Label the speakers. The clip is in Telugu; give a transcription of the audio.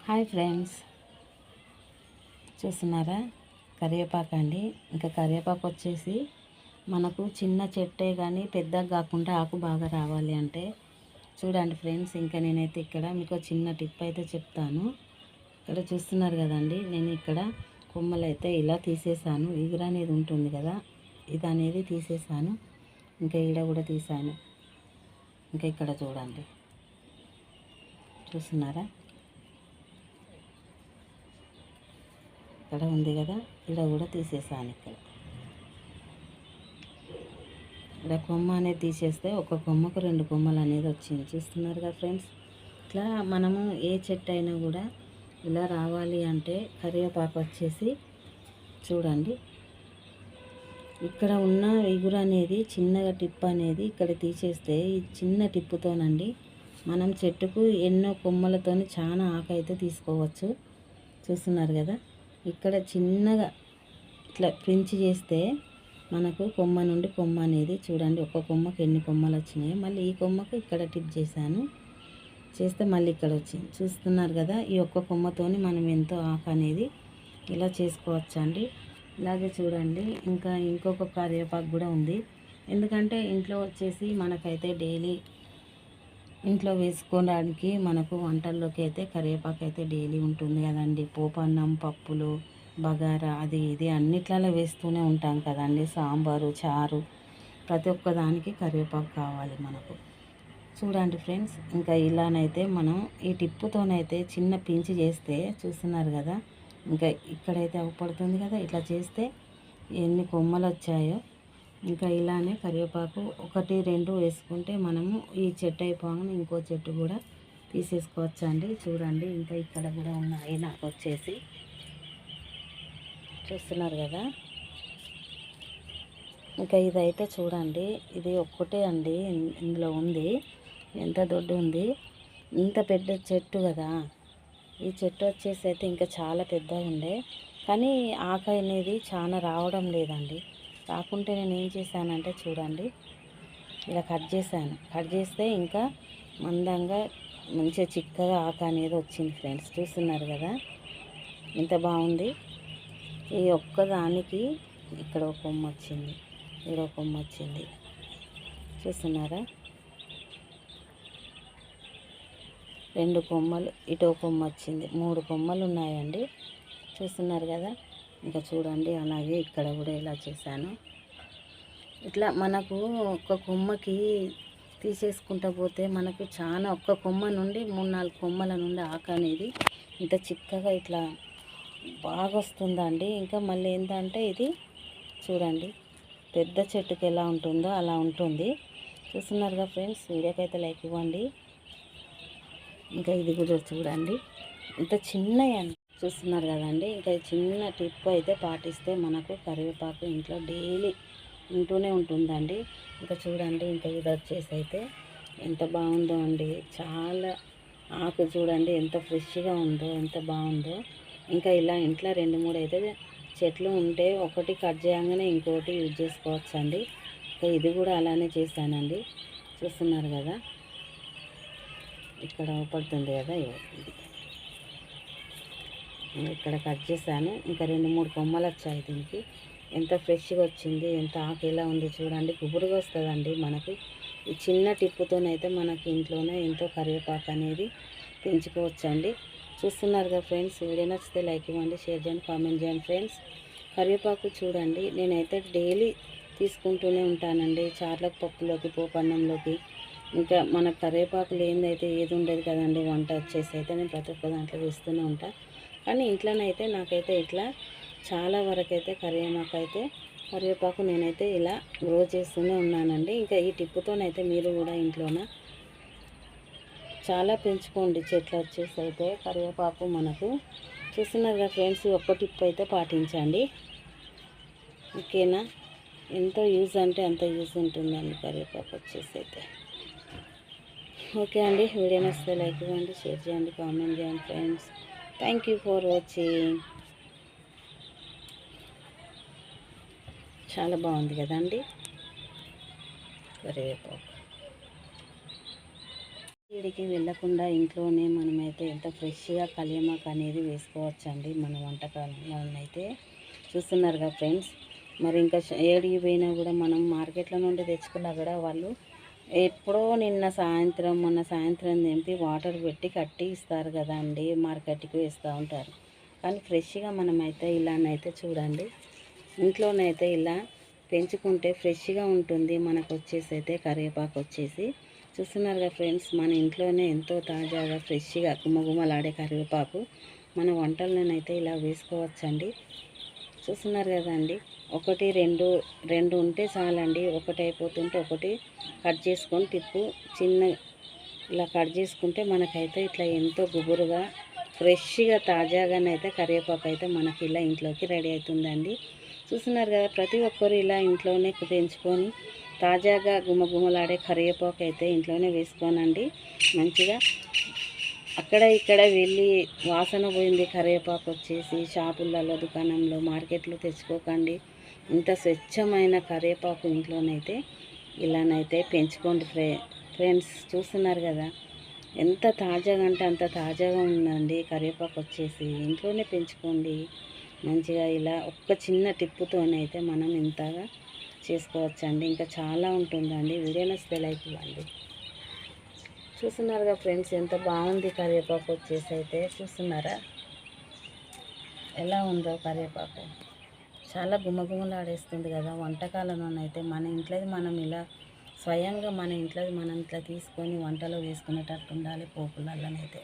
Speaker 1: హాయ్ ఫ్రెండ్స్, చూస్తున్నారా? కరివేపాకు అండి. ఇంకా కరివేపాకు వచ్చేసి మనకు చిన్న చెట్టే కానీ పెద్దగా కాకుండా ఆకు బాగా రావాలి అంటే చూడండి ఫ్రెండ్స్. ఇంకా నేనైతే ఇక్కడ మీకు చిన్న టిప్ అయితే చెప్తాను. ఇక్కడ చూస్తున్నారు కదండి, నేను ఇక్కడ కొమ్మలు అయితే ఇలా తీసేసాను. ఇగురు అనేది ఉంటుంది కదా, ఇది అనేది తీసేసాను. ఇంకా ఈడ కూడా తీసాను. ఇంకా ఇక్కడ చూడండి, చూస్తున్నారా? ఇక్కడ ఉంది కదా, ఇక్కడ కూడా తీసేసాను. ఇక్కడ కొమ్మ అనేది తీసేస్తే ఒక కొమ్మకు 2 కొమ్మలు అనేది వచ్చింది. చూస్తున్నారు కదా ఫ్రెండ్స్. ఇట్లా మనము ఏ చెట్టు అయినా కూడా ఇలా రావాలి అంటే కరివేపాకు వచ్చేసి చూడండి, ఇక్కడ ఉన్న ఇగురు అనేది చిన్నగా టిప్ అనేది ఇక్కడ తీసేస్తే ఈ చిన్న టిప్పుతోనండి మనం చెట్టుకు ఎన్నో కొమ్మలతోని చాలా ఆకు అయితే తీసుకోవచ్చు. చూస్తున్నారు కదా, ఇక్కడ చిన్నగా ఇట్లా ప్రించి చేస్తే మనకు కొమ్మ నుండి కొమ్మ అనేది చూడండి, ఒక్క కొమ్మకు ఎన్ని కొమ్మలు వచ్చినాయి. మళ్ళీ ఈ కొమ్మకు ఇక్కడ టిప్ చేశాను, చేస్తే మళ్ళీ ఇక్కడ వచ్చింది. చూస్తున్నారు కదా, ఈ ఒక్క కొమ్మతోని మనం ఎంతో ఆకు అనేది ఇలా చేసుకోవచ్చండి. ఇలాగే చూడండి, ఇంకా ఇంకొక కరివేపాకు కూడా ఉంది. ఎందుకంటే ఇంట్లో వచ్చేసి మనకైతే డైలీ ఇంట్లో వేసుకోవడానికి మనకు వంటల్లోకి అయితే కరివేపాకు అయితే డైలీ ఉంటుంది కదండి. పోపన్నం, పప్పులు, బగారా అది ఇది అన్నిట్లలో వేస్తూనే ఉంటాం కదండి. సాంబారు, చారు, ప్రతి ఒక్క దానికి కరివేపాకు కావాలి మనకు. చూడండి ఫ్రెండ్స్, ఇంకా ఇలానైతే మనం ఈ టిప్పుతోనైతే చిన్న పించి చేస్తే చూస్తున్నారు కదా, ఇంకా ఇక్కడైతే అవపడుతుంది కదా, ఇట్లా చేస్తే ఎన్ని కొమ్మలు వచ్చాయో. ఇంకా ఇలానే కరివేపాకు 1, 2 వేసుకుంటే మనము ఈ చెట్టు అయిపోగానే ఇంకో చెట్టు కూడా తీసేసుకోవచ్చు అండి. చూడండి, ఇంకా ఇక్కడ కూడా ఉన్నాయి నాకు వచ్చేసి. చూస్తున్నారు కదా, ఇంకా ఇదైతే చూడండి, ఇది ఒక్కటే అండి ఇందులో ఉంది. ఎంత దొడ్డు ఉంది, ఇంత పెద్ద చెట్టు కదా. ఈ చెట్టు వచ్చేసి అయితే ఇంకా చాలా పెద్దగా ఉండే, కానీ ఆకు అనేది చాలా రావడం లేదండి. కాకుంటే నేను ఏం చేశానంటే చూడండి, ఇలా కట్ చేశాను. కట్ చేస్తే ఇంకా మందంగా మంచిగా చిక్కగా ఆకు అనేది వచ్చింది ఫ్రెండ్స్. చూస్తున్నారు కదా, ఎంత బాగుంది. ఈ ఒక్కదానికి ఇక్కడ ఒక కొమ్మ వచ్చింది, ఇక్కడ ఒక కొమ్మ వచ్చింది. చూస్తున్నారా, 2 కొమ్మలు, ఇటు ఒక కొమ్మ వచ్చింది, 3 కొమ్మలు ఉన్నాయండి. చూస్తున్నారు కదా. ఇంకా చూడండి, అలాగే ఇక్కడ కూడా ఇలా చేశాను. ఇట్లా మనకు ఒక్క కొమ్మకి తీసేసుకుంటా పోతే మనకు చాలా ఒక్క కొమ్మ నుండి 3-4 కొమ్మల నుండి ఆకు అనేది ఇంత చిక్కగా ఇట్లా బాగా వస్తుందండి. ఇంకా మళ్ళీ ఏంటంటే ఇది చూడండి, పెద్ద చెట్టుకి ఎలా ఉంటుందో అలా ఉంటుంది. చూస్తున్నారుగా ఫ్రెండ్స్, వీడియోకి అయితే లైక్ ఇవ్వండి. ఇంకా ఇది కూడా చూడండి, ఇంత చిన్నవి చూస్తున్నారు కదండి. ఇంకా చిన్న టిప్ అయితే పాటిస్తే మనకు కరివేపాకు ఇంట్లో డైలీ ఉంటూనే ఉంటుందండి. ఇంకా చూడండి, ఇంకా ఇది వచ్చేసి అయితే ఎంత బాగుందో అండి. చాలా ఆకు చూడండి ఎంత ఫ్రెష్గా ఉందో, ఎంత బాగుందో. ఇంకా ఇలా ఇంట్లో 2-3 అయితే చెట్లు ఉంటే ఒకటి కట్ చేయగానే ఇంకోటి యూజ్ చేసుకోవచ్చు అండి. ఇంకా ఇది కూడా అలానే చేశానండి. చూస్తున్నారు కదా, ఇక్కడ పడుతుంది కదా, ఇది ఇక్కడ కట్ చేశాను. ఇంకా 2-3 కొమ్మలు వచ్చాయి దీనికి. ఎంత ఫ్రెష్గా వచ్చింది, ఎంత ఆకు ఎలా ఉంది చూడండి, గుబురుగా వస్తుందండి మనకి. ఈ చిన్న టిప్పుతోనైతే మనకి ఇంట్లోనే ఎంతో కరివేపాకు అనేది పెంచుకోవచ్చండి. చూస్తున్నారు కదా ఫ్రెండ్స్, వీడియో నచ్చితే లైక్ ఇవ్వండి, షేర్ చేయండి, కామెంట్ చేయండి ఫ్రెండ్స్. కరివేపాకు చూడండి, నేనైతే డైలీ తీసుకుంటూనే ఉంటానండి. చార్లకు, పప్పులోకి, పోపన్నంలోకి. ఇంకా మన కరివేపాకు లేనిదైతే ఏది ఉండదు కదండి. వంట వచ్చేసి అయితే నేను ప్రతి ఒక్క దాంట్లో వేస్తూనే ఉంటాను. కానీ ఇంట్లోనైతే నాకైతే ఇట్లా చాలా వరకు అయితే కరివేపాకు నేనైతే ఇలా గ్రో చేస్తూనే ఉన్నానండి. ఇంకా ఈ టిప్పుతోనైతే మీరు కూడా ఇంట్లోన చాలా పెంచుకోండి చెట్లు వచ్చేసి అయితే కరివేపాకు మనకు. చూస్తున్నారు కదా ఫ్రెండ్స్, ఒక్క టిప్ అయితే పాటించండి, ఓకేనా. ఎంతో యూజ్ అంటే అంత యూజ్ ఉంటుందండి కరివేపాకు వచ్చేసి అయితే. ఓకే అండి, వీడియో నచ్చితే లైక్ ఇవ్వండి, షేర్ చేయండి, కామెంట్ చేయండి friends. Thank you for watching. చాలా బాగుంది కదండి కరివేపాకు. వీడికి వెళ్ళకుండా ఇంట్లోనే మనమైతే ఎంత ఫ్రెష్గా కలియమాకు అనేది వేసుకోవచ్చండి మన వంటకాలలోనైతే. చూస్తున్నారుగా ఫ్రెండ్స్. మరి ఇంకా ఏడికి పోయినా కూడా మనం మార్కెట్లో నుండి తెచ్చుకున్నా కూడా వాళ్ళు ఎప్పుడో మొన్న సాయంత్రం తెంపి వాటర్ పెట్టి కట్టి ఇస్తారు కదా అండి, మార్కెట్కి వేస్తూ ఉంటారు. కానీ ఫ్రెష్గా మనమైతే ఇలానైతే చూడండి, ఇంట్లోనైతే ఇలా పెంచుకుంటే ఫ్రెష్గా ఉంటుంది. మనకు వచ్చేసి అయితే కరివేపాకు వచ్చేసి చూస్తున్నారుగా ఫ్రెండ్స్, మన ఇంట్లోనే ఎంతో తాజాగా ఫ్రెష్గా గుమగుమలాడే కరివేపాకు మన వంటల్లోనైతే ఇలా వేసుకోవచ్చండి. చూస్తున్నారు కదండి, ఒకటి రెండు ఉంటే చాలండి. ఒకటి అయిపోతుంటే ఒకటి కట్ చేసుకొని చిన్న ఇలా కట్ చేసుకుంటే మనకైతే ఇట్లా ఎంతో గుబురుగా ఫ్రెష్గా తాజాగానైతే కరివేపాకు అయితే మనకి ఇలా ఇంట్లోకి రెడీ అవుతుందండి. చూస్తున్నారు కదా, ప్రతి ఒక్కరు ఇలా ఇంట్లోనే పెంచుకొని తాజాగా గుమగుమలాడే కరివేపాకు అయితే ఇంట్లోనే వేసుకోనండి. మంచిగా అక్కడ ఇక్కడ వెళ్ళి వాసన పోయింది కరివేపాకు వచ్చేసి షాపులలో, దుకాణంలో, మార్కెట్లో తెచ్చుకోకండి. ఇంత స్వచ్ఛమైన కరివేపాకు ఇంట్లోనైతే ఇలానైతే పెంచుకోండి ఫ్రెండ్స్. చూస్తున్నారు కదా, ఎంత తాజాగా అంటే అంత తాజాగా ఉందండి కరివేపాకు వచ్చేసి. ఇంట్లోనే పెంచుకోండి మంచిగా. ఇలా ఒక్క చిన్న టిప్పుతోనైతే మనం ఇంతగా చేసుకోవచ్చండి. ఇంకా చాలా ఉంటుందండి. వీడియో నచ్చితే లైక్ ఇవ్వండి. చూస్తున్నారుగా ఫ్రెండ్స్, ఎంత బాగుంది కరివేపాకు వచ్చేసి అయితే. చూస్తున్నారా ఎలా ఉందో కరివేపాకు, చాలా గుమగుమలాడేస్తుంది కదా. వంటకాలలోనైతే మన ఇంట్లోది మనం ఇలా స్వయంగా మన ఇంట్లోది మనం ఇట్లా తీసుకొని వంటలో వేసుకునేటట్టు ఉండాలి పోపులలోనైతే.